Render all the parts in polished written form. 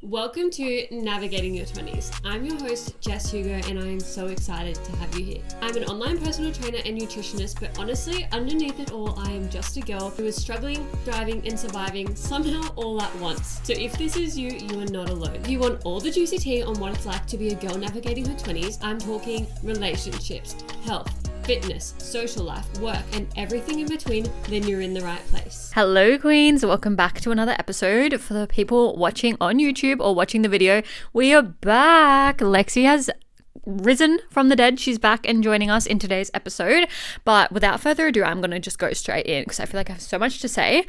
Welcome to Navigating Your 20s. I'm your host, Jess Hugo, and I am so excited to have you here. I'm an online personal trainer and nutritionist, but honestly, underneath it all, I am just a girl who is struggling, thriving, and surviving somehow all at once. So if this is you, you are not alone. If you want all the juicy tea on what it's like to be a girl navigating her 20s, I'm talking relationships, health, fitness, social life, work, and everything in between, then you're in the right place. Hello queens, welcome back to another episode. For the people watching on YouTube or watching the video, we are back. Lexi has risen from the dead. She's back and joining us in today's episode. But without further ado, I'm going to just go straight in because I feel like I have so much to say.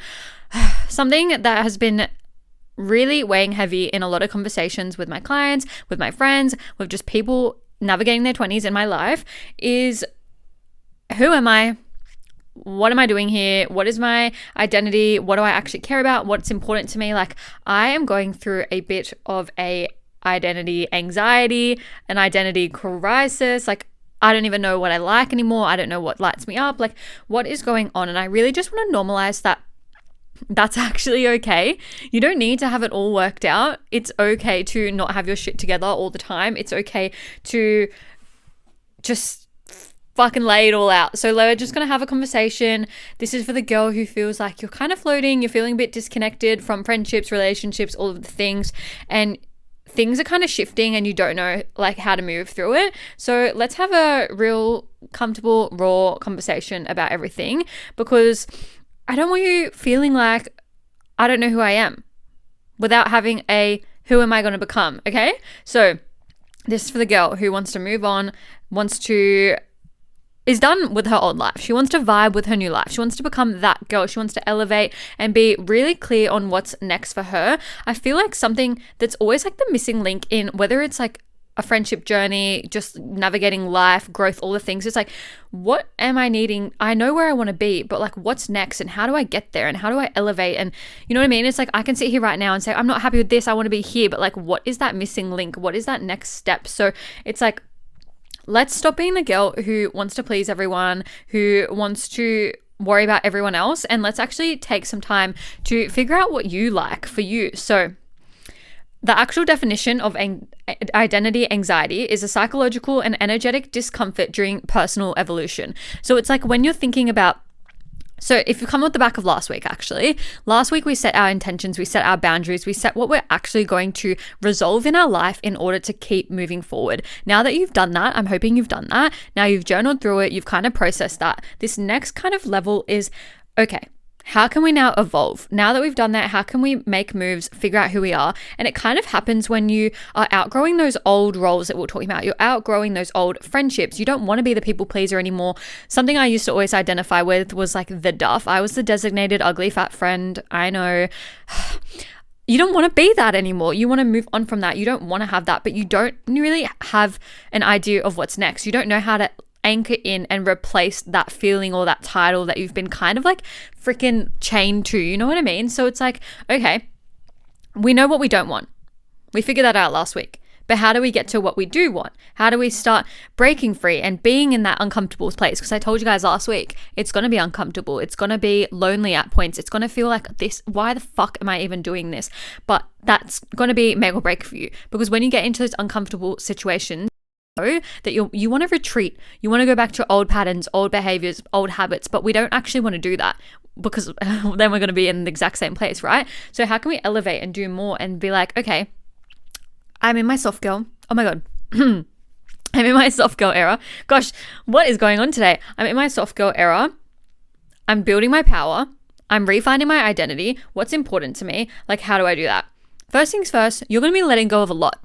Something that has been really weighing heavy in a lot of conversations with my clients, with my friends, with just people navigating their 20s in my life is, who am I? What am I doing here? What is my identity? What do I actually care about? What's important to me? Like, I am going through a bit of a identity anxiety, an identity crisis. Like, I don't even know what I like anymore. I don't know what lights me up. Like, what is going on? And I really just want to normalize that that's actually okay. You don't need to have it all worked out. It's okay to not have your shit together all the time. It's okay to just fucking lay it all out. So we're just going to have a conversation. This is for the girl who feels like you're kind of floating, you're feeling a bit disconnected from friendships, relationships, all of the things, and things are kind of shifting and you don't know like how to move through it. So let's have a real comfortable, raw conversation about everything, because I don't want you feeling like I don't know who I am without having a who am I going to become, okay? So this is for the girl who wants to move on, is done with her old life. She wants to vibe with her new life. She wants to become that girl. She wants to elevate and be really clear on what's next for her. I feel like something that's always like the missing link in whether it's like a friendship journey, just navigating life, growth, all the things. It's like, what am I needing? I know where I want to be, but like, what's next and how do I get there and how do I elevate? And you know what I mean? It's like, I can sit here right now and say, I'm not happy with this. I want to be here. But like, what is that missing link? What is that next step? So it's like, let's stop being the girl who wants to please everyone, who wants to worry about everyone else, and let's actually take some time to figure out what you like for you. So the actual definition of identity anxiety is a psychological and energetic discomfort during personal evolution. So it's like when you're thinking about, so if you come with the back of last week, actually, last week we set our intentions, we set our boundaries, we set what we're actually going to resolve in our life in order to keep moving forward. Now that you've done that, I'm hoping you've done that. Now you've journaled through it, you've kind of processed that. This next kind of level is, okay, how can we now evolve? Now that we've done that, how can we make moves, figure out who we are? And it kind of happens when you are outgrowing those old roles that we're talking about. You're outgrowing those old friendships. You don't want to be the people pleaser anymore. Something I used to always identify with was like the duff. I was the designated ugly fat friend. I know. You don't want to be that anymore. You want to move on from that. You don't want to have that, but you don't really have an idea of what's next. You don't know how to anchor in and replace that feeling or that title that you've been kind of like freaking chained to, you know what I mean? So it's like, okay, we know what we don't want. We figured that out last week. But how do we get to what we do want? How do we start breaking free and being in that uncomfortable place? Because I told you guys last week, it's going to be uncomfortable. It's going to be lonely at points. It's going to feel like this, why the fuck am I even doing this? But that's going to be make or break for you. Because when you get into those uncomfortable situations, that you want to retreat, you want to go back to old patterns, old behaviors, old habits, but we don't actually want to do that because then we're going to be in the exact same place, right? So how can we elevate and do more and be like, okay, I'm in my soft girl. Oh my God. I'm in my soft girl era. Gosh, what is going on today? I'm in my soft girl era. I'm building my power. I'm refining my identity. What's important to me? Like, how do I do that? First things first, you're going to be letting go of a lot.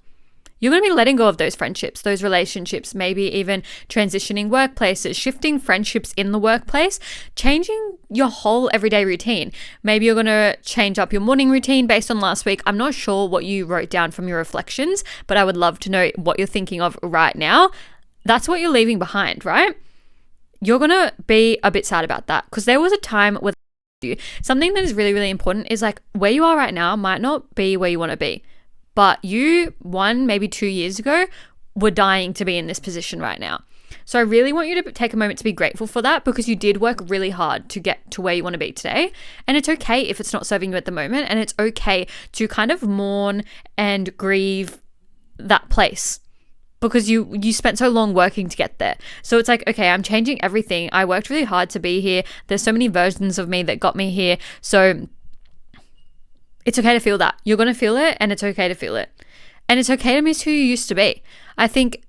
You're going to be letting go of those friendships, those relationships, maybe even transitioning workplaces, shifting friendships in the workplace, changing your whole everyday routine. Maybe you're going to change up your morning routine based on last week. I'm not sure what you wrote down from your reflections, but I would love to know what you're thinking of right now. That's what you're leaving behind, right? You're going to be a bit sad about that because there was a time with you. Something that is really, really important is like where you are right now might not be where you want to be. But you, maybe 2 years ago, were dying to be in this position right now. So I really want you to take a moment to be grateful for that, because you did work really hard to get to where you want to be today. And it's okay if it's not serving you at the moment. And it's okay to kind of mourn and grieve that place, because you spent so long working to get there. So it's like, okay, I'm changing everything. I worked really hard to be here. There's so many versions of me that got me here. So it's okay to feel that. You're going to feel it, and it's okay to feel it. And it's okay to miss who you used to be. I think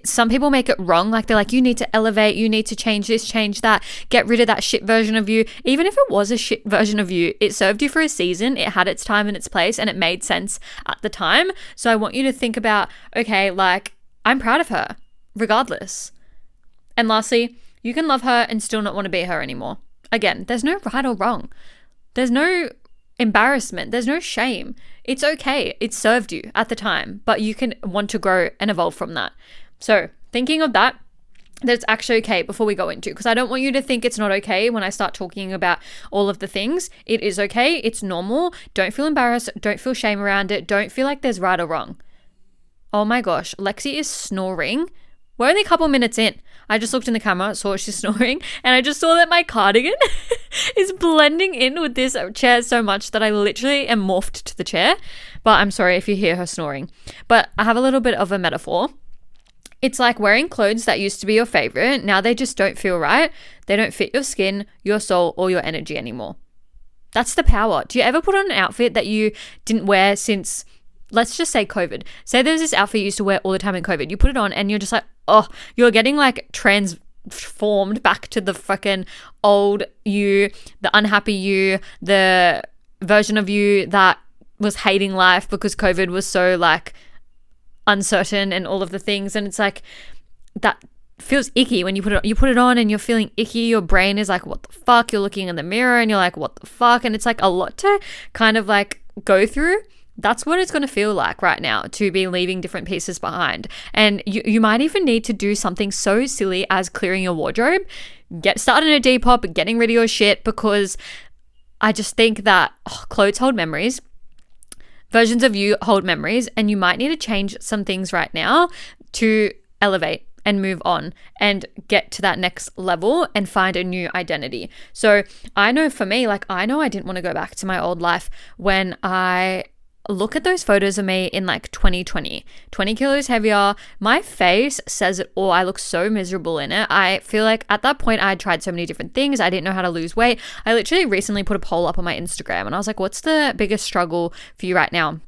some people make it wrong. Like, they're like, you need to elevate, you need to change this, change that, get rid of that shit version of you. Even if it was a shit version of you, it served you for a season. It had its time and its place, and it made sense at the time. So I want you to think about, okay, like, I'm proud of her regardless. And lastly, you can love her and still not want to be her anymore. Again, there's no right or wrong. There's no embarrassment. There's no shame. It's okay. It served you at the time, but you can want to grow and evolve from that. So thinking of that, that's actually okay before we go into, because I don't want you to think it's not okay when I start talking about all of the things. It is okay. It's normal. Don't feel embarrassed. Don't feel shame around it. Don't feel like there's right or wrong. Oh my gosh, Lexi is snoring. We're only a couple minutes in. I just looked in the camera, saw she's snoring, and I just saw that my cardigan is blending in with this chair so much that I literally am morphed to the chair. But I'm sorry if you hear her snoring. But I have a little bit of a metaphor. It's like wearing clothes that used to be your favorite. Now they just don't feel right. They don't fit your skin, your soul, or your energy anymore. That's the power. Do you ever put on an outfit that you didn't wear since, let's just say, COVID? Say there's this outfit you used to wear all the time in COVID. You put it on and you're just like, oh, you're getting like transformed back to the fucking old you, the unhappy you, the version of you that was hating life because COVID was so like uncertain and all of the things. And it's like, that feels icky when you put it on and you're feeling icky. Your brain is like, what the fuck? You're looking in the mirror and you're like, what the fuck? And it's like a lot to kind of like go through. That's what it's going to feel like right now, to be leaving different pieces behind. And you might even need to do something so silly as clearing your wardrobe, get started a Depop, getting rid of your shit, because I just think that clothes hold memories. Versions of you hold memories, and you might need to change some things right now to elevate and move on and get to that next level and find a new identity. So I know for me, like, I know I didn't want to go back to my old life when I look at those photos of me in like 2020, 20 kilos heavier. My face says it all. I look so miserable in it. I feel like at that point I had tried so many different things. I didn't know how to lose weight. I literally recently put a poll up on my Instagram and I was like, what's the biggest struggle for you right now?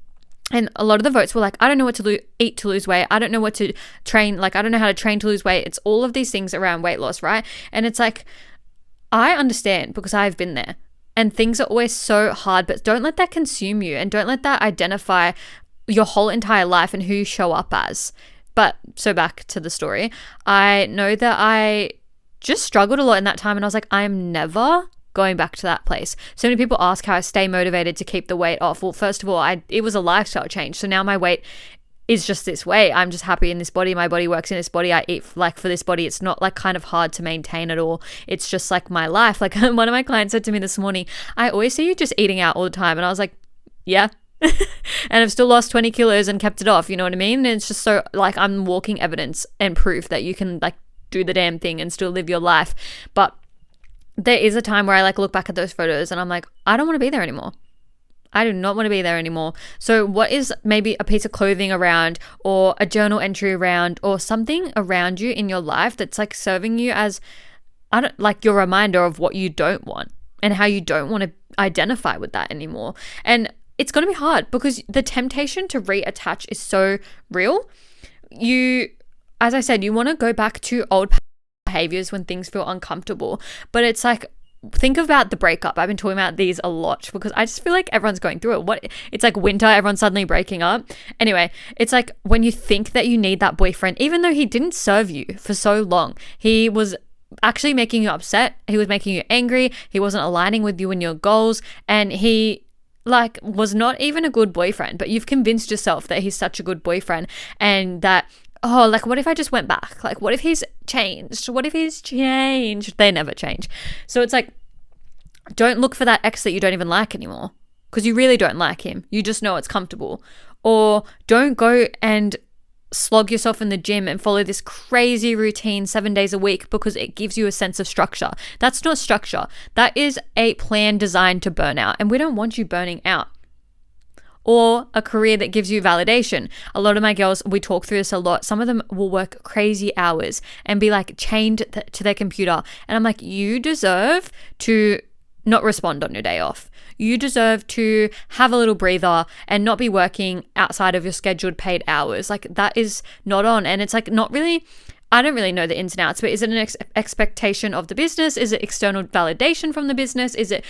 And a lot of the votes were like, I don't know what to eat to lose weight. I don't know what to train. Like, I don't know how to train to lose weight. It's all of these things around weight loss, right? And it's like, I understand because I've been there. And things are always so hard, but don't let that consume you and don't let that identify your whole entire life and who you show up as. But so back to the story, I know that I just struggled a lot in that time, and I was like, I'm never going back to that place. So many people ask how I stay motivated to keep the weight off. Well, first of all, it was a lifestyle change. So now my weight is just this way. I'm just happy in this body. My body works in this body. I eat like for this body. It's not like kind of hard to maintain at all. It's just like my life. Like one of my clients said to me this morning, I always see you just eating out all the time. And I was like, yeah. And I've still lost 20 kilos and kept it off. You know what I mean? And it's just so like I'm walking evidence and proof that you can like do the damn thing and still live your life. But there is a time where I like look back at those photos and I'm like, I don't want to be there anymore. I do not want to be there anymore. So what is maybe a piece of clothing around, or a journal entry around, or something around you in your life that's like serving you as, I don't like, your reminder of what you don't want and how you don't want to identify with that anymore. And it's going to be hard because the temptation to reattach is so real. As I said, you want to go back to old behaviors when things feel uncomfortable, but it's like, think about the breakup. I've been talking about these a lot because I just feel like everyone's going through it. It's like winter, everyone's suddenly breaking up. Anyway, it's like when you think that you need that boyfriend, even though he didn't serve you for so long, he was actually making you upset. He was making you angry. He wasn't aligning with you and your goals. And he like was not even a good boyfriend, but you've convinced yourself that he's such a good boyfriend and that, oh, like, what if I just went back? Like, what if he's changed? What if he's changed? They never change. So it's like, don't look for that ex that you don't even like anymore because you really don't like him. You just know it's comfortable. Or don't go and slog yourself in the gym and follow this crazy routine 7 days a week because it gives you a sense of structure. That's not structure. That is a plan designed to burn out, and we don't want you burning out. Or a career that gives you validation. A lot of my girls, we talk through this a lot. Some of them will work crazy hours and be like chained to their computer. And I'm like, you deserve to not respond on your day off. You deserve to have a little breather and not be working outside of your scheduled paid hours. Like, that is not on. And it's like, not really, I don't really know the ins and outs, but is it an expectation of the business? Is it external validation from the business? Is it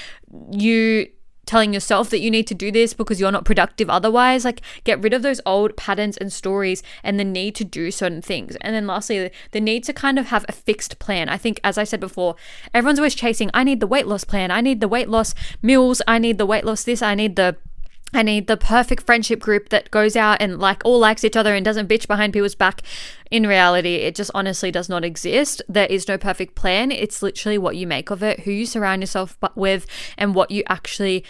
you telling yourself that you need to do this because you're not productive otherwise? Like, get rid of those old patterns and stories and the need to do certain things. And then lastly, the need to kind of have a fixed plan. I think, as I said before, everyone's always chasing, I need the weight loss plan, I need the weight loss meals, I need the weight loss this, I need the perfect friendship group that goes out and like all likes each other and doesn't bitch behind people's back. In reality, it just honestly does not exist. There is no perfect plan. It's literally what you make of it, who you surround yourself with, and what you actually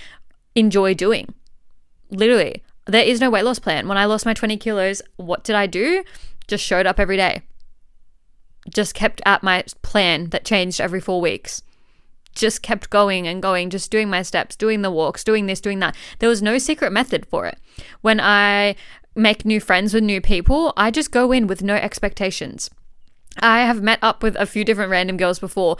enjoy doing. Literally, there is no weight loss plan. When I lost my 20 kilos, what did I do? Just showed up every day. Just kept at my plan that changed every 4 weeks. Just kept going and going, just doing my steps, doing the walks, doing this, doing that. There was no secret method for it. When I make new friends with new people, I just go in with no expectations. I have met up with a few different random girls before,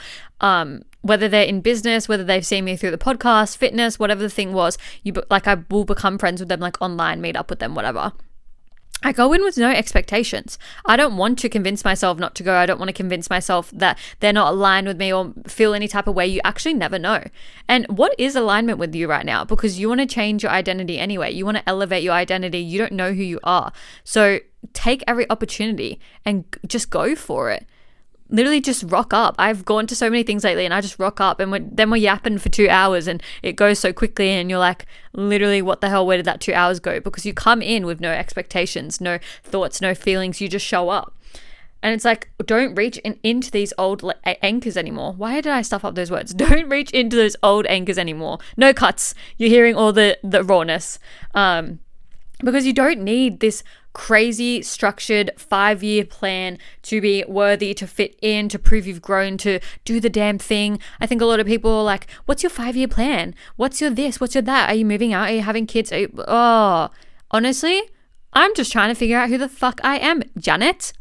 whether they're in business, whether they've seen me through the podcast, fitness, whatever the thing was, I will become friends with them, like online, meet up with them, whatever. I go in with no expectations. I don't want to convince myself not to go. I don't want to convince myself that they're not aligned with me or feel any type of way. You actually never know. And what is alignment with you right now? Because you want to change your identity anyway. You want to elevate your identity. You don't know who you are. So take every opportunity and just go for it. Literally just rock up. I've gone to so many things lately and I just rock up, and then we're yapping for 2 hours and it goes so quickly and you're like, literally, what the hell, where did that 2 hours go? Because you come in with no expectations, no thoughts, no feelings. You just show up. And it's like, don't reach into these old anchors anymore. Why did I stuff up those words? Don't reach into those old anchors anymore. No cuts. You're hearing all the rawness. Because you don't need this crazy structured 5-year plan to be worthy, to fit in, to prove you've grown, to do the damn thing. I think a lot of people are like, what's your 5-year plan? What's your this? What's your that? Are you moving out? Are you having kids? Honestly, I'm just trying to figure out who the fuck I am, Janet.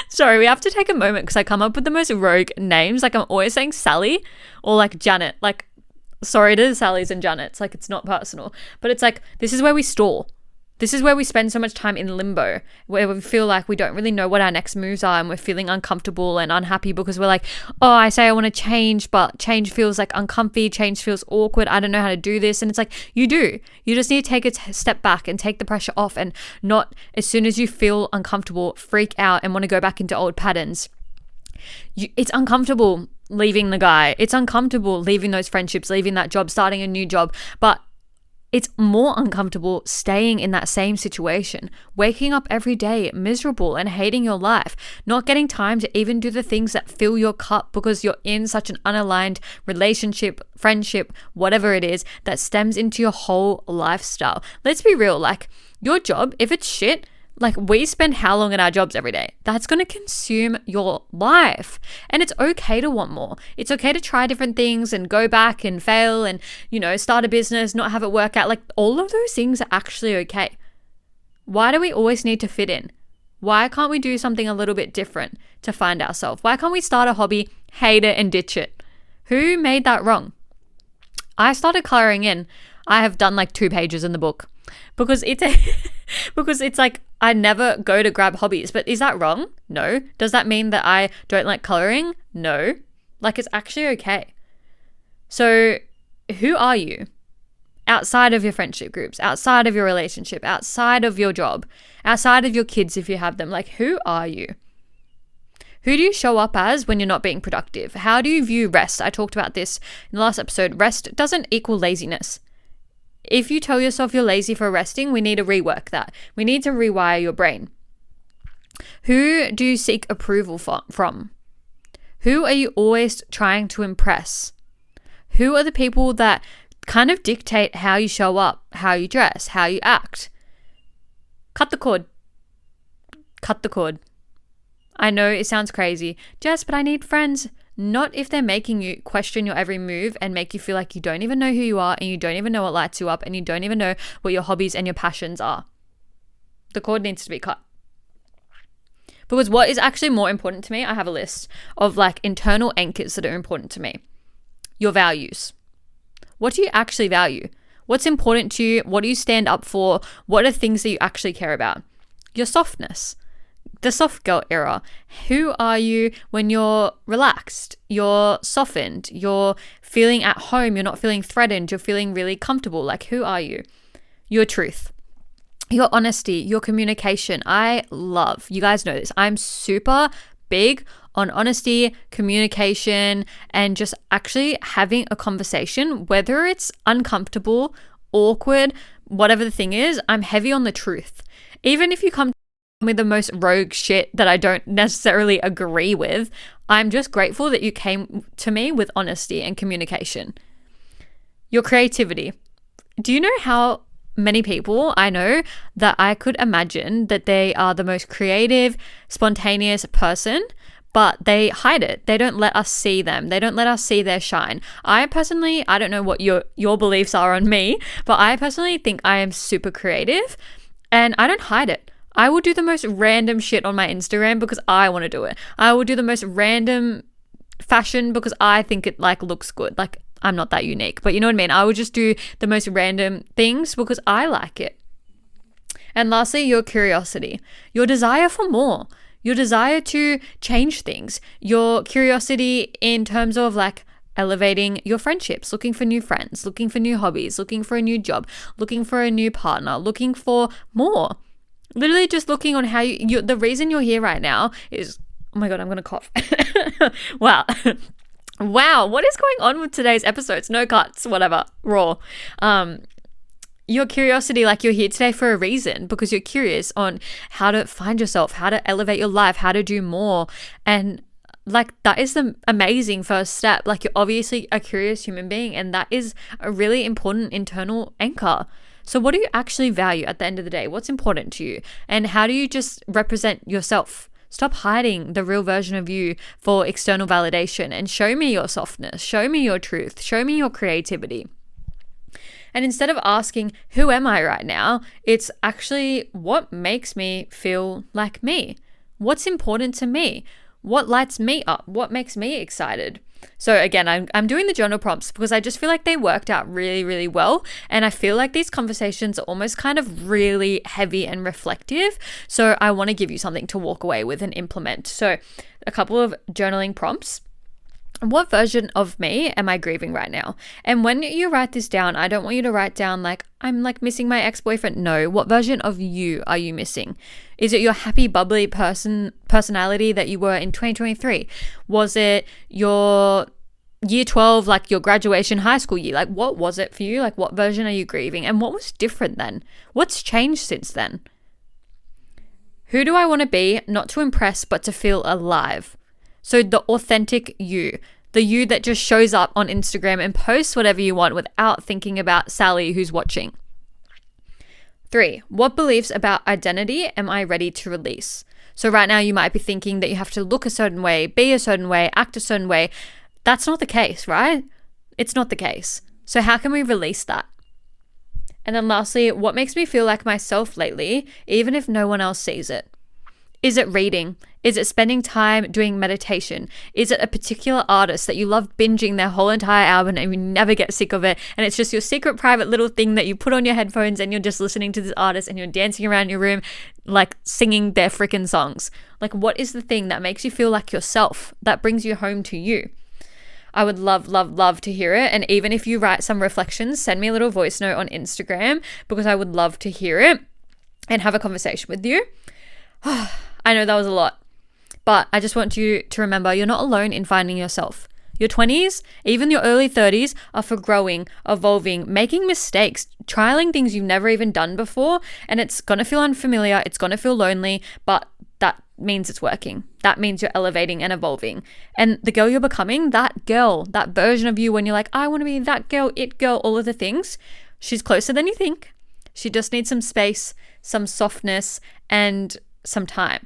Sorry, we have to take a moment because I come up with the most rogue names. Like, I'm always saying Sally or like Janet. Like, sorry to Sallys and Janets, like, it's not personal, but it's like, this is where we stall. This is where we spend so much time in limbo, where we feel like we don't really know what our next moves are, and we're feeling uncomfortable and unhappy because we're like, oh, I say I want to change, but change feels like uncomfy, change feels awkward, I don't know how to do this. And it's like, you do. You just need to take a step back and take the pressure off, and not, as soon as you feel uncomfortable, freak out and want to go back into old patterns. It's uncomfortable leaving the guy. It's uncomfortable leaving those friendships, leaving that job, starting a new job. But it's more uncomfortable staying in that same situation, waking up every day miserable and hating your life, not getting time to even do the things that fill your cup because you're in such an unaligned relationship, friendship, whatever it is, that stems into your whole lifestyle. Let's be real, like, your job, if it's shit, like, we spend how long in our jobs every day? That's going to consume your life. And it's okay to want more. It's okay to try different things and go back and fail and, start a business, not have it work out. Like, all of those things are actually okay. Why do we always need to fit in? Why can't we do something a little bit different to find ourselves? Why can't we start a hobby, hate it, and ditch it? Who made that wrong? I started coloring in. I have done like 2 pages in the book because it's like, I never go to grab hobbies. But is that wrong? No. Does that mean that I don't like coloring? No. Like, it's actually okay. So who are you outside of your friendship groups, outside of your relationship, outside of your job, outside of your kids if you have them? Like, who are you? Who do you show up as when you're not being productive? How do you view rest? I talked about this in the last episode. Rest doesn't equal laziness. If you tell yourself you're lazy for resting, we need to rework that. We need to rewire your brain. Who do you seek approval from? Who are you always trying to impress? Who are the people that kind of dictate how you show up, how you dress, how you act? Cut the cord. Cut the cord. I know it sounds crazy. Jess, but I need friends. Not if they're making you question your every move and make you feel like you don't even know who you are and you don't even know what lights you up and you don't even know what your hobbies and your passions are. The cord needs to be cut. Because what is actually more important to me, I have a list of like internal anchors that are important to me. Your values. What do you actually value? What's important to you? What do you stand up for? What are things that you actually care about? Your softness. The soft girl era. Who are you when you're relaxed? You're softened. You're feeling at home. You're not feeling threatened. You're feeling really comfortable. Like, who are you? Your truth. Your honesty. Your communication. I love, you guys know this, I'm super big on honesty, communication, and just actually having a conversation, whether it's uncomfortable, awkward, whatever the thing is. I'm heavy on the truth. Even if you come with the most rogue shit that I don't necessarily agree with, I'm just grateful that you came to me with honesty and communication. Your creativity. Do you know how many people I know that I could imagine that they are the most creative, spontaneous person, but they hide it. They don't let us see them. They don't let us see their shine. I personally, I don't know what your beliefs are on me, but I personally think I am super creative and I don't hide it. I will do the most random shit on my Instagram because I want to do it. I will do the most random fashion because I think it like looks good. Like, I'm not that unique, but you know what I mean? I would just do the most random things because I like it. And lastly, your curiosity, your desire for more, your desire to change things, your curiosity in terms of like elevating your friendships, looking for new friends, looking for new hobbies, looking for a new job, looking for a new partner, looking for more. Literally just looking on how the reason you're here right now is, oh my God, I'm going to cough. Wow. Wow. What is going on with today's episodes? No cuts, whatever, raw. Your curiosity, like you're here today for a reason because you're curious on how to find yourself, how to elevate your life, how to do more. And like that is the amazing first step. Like you're obviously a curious human being and that is a really important internal anchor. So what do you actually value at the end of the day? What's important to you? And how do you just represent yourself? Stop hiding the real version of you for external validation and show me your softness, show me your truth, show me your creativity. And instead of asking, who am I right now? It's actually what makes me feel like me? What's important to me? What lights me up? What makes me excited? So again, I'm doing the journal prompts because I just feel like they worked out really, really well. And I feel like these conversations are almost kind of really heavy and reflective. So I want to give you something to walk away with and implement. So a couple of journaling prompts. What version of me am I grieving right now? And when you write this down, I don't want you to write down like, I'm like missing my ex-boyfriend. No, what version of you are you missing? Is it your happy, bubbly personality that you were in 2023? Was it your year 12, like your graduation high school year? Like what was it for you? Like what version are you grieving? And what was different then? What's changed since then? Who do I want to be? Not to impress, but to feel alive. So the authentic you, the you that just shows up on Instagram and posts whatever you want without thinking about Sally who's watching. 3, what beliefs about identity am I ready to release? So right now you might be thinking that you have to look a certain way, be a certain way, act a certain way. That's not the case, right? It's not the case. So how can we release that? And then lastly, what makes me feel like myself lately, even if no one else sees it? Is it reading? Is it spending time doing meditation? Is it a particular artist that you love binging their whole entire album and you never get sick of it? And it's just your secret private little thing that you put on your headphones and you're just listening to this artist and you're dancing around your room, like singing their freaking songs. Like what is the thing that makes you feel like yourself, that brings you home to you? I would love, love, love to hear it. And even if you write some reflections, send me a little voice note on Instagram because I would love to hear it and have a conversation with you. I know that was a lot, but I just want you to remember you're not alone in finding yourself. Your 20s, even your early 30s are for growing, evolving, making mistakes, trialing things you've never even done before. And it's going to feel unfamiliar. It's going to feel lonely, but that means it's working. That means you're elevating and evolving. And the girl you're becoming, that girl, that version of you when you're like, I want to be that girl, it girl, all of the things, she's closer than you think. She just needs some space, some softness, and some time.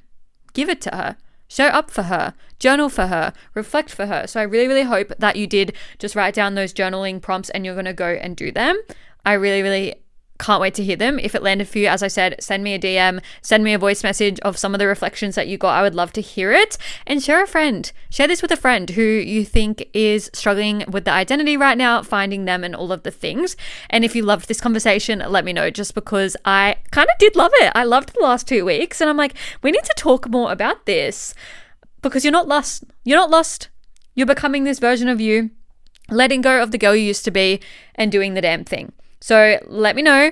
Give it to her. Show up for her, journal for her, reflect for her. So I really, really hope that you did just write down those journaling prompts and you're going to go and do them. I really, really can't wait to hear them. If it landed for you, as I said, send me a DM, send me a voice message of some of the reflections that you got. I would love to hear it. And share this with a friend who you think is struggling with the identity right now, finding them and all of the things. And if you loved this conversation, let me know, just because I kind of did love it. I loved the last 2 weeks and I'm like, we need to talk more about this, because you're not lost. You're not lost. You're becoming this version of you, letting go of the girl you used to be and doing the damn thing. So let me know.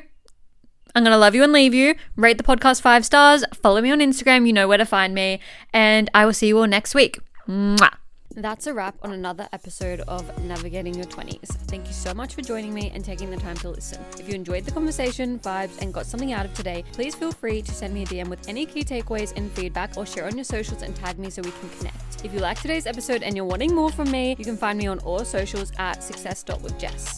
I'm going to love you and leave you. Rate the podcast 5 stars. Follow me on Instagram. You know where to find me. And I will see you all next week. Mwah. That's a wrap on another episode of Navigating Your 20s. Thank you so much for joining me and taking the time to listen. If you enjoyed the conversation, vibes, and got something out of today, please feel free to send me a DM with any key takeaways and feedback, or share on your socials and tag me so we can connect. If you liked today's episode and you're wanting more from me, you can find me on all socials at success.withjess.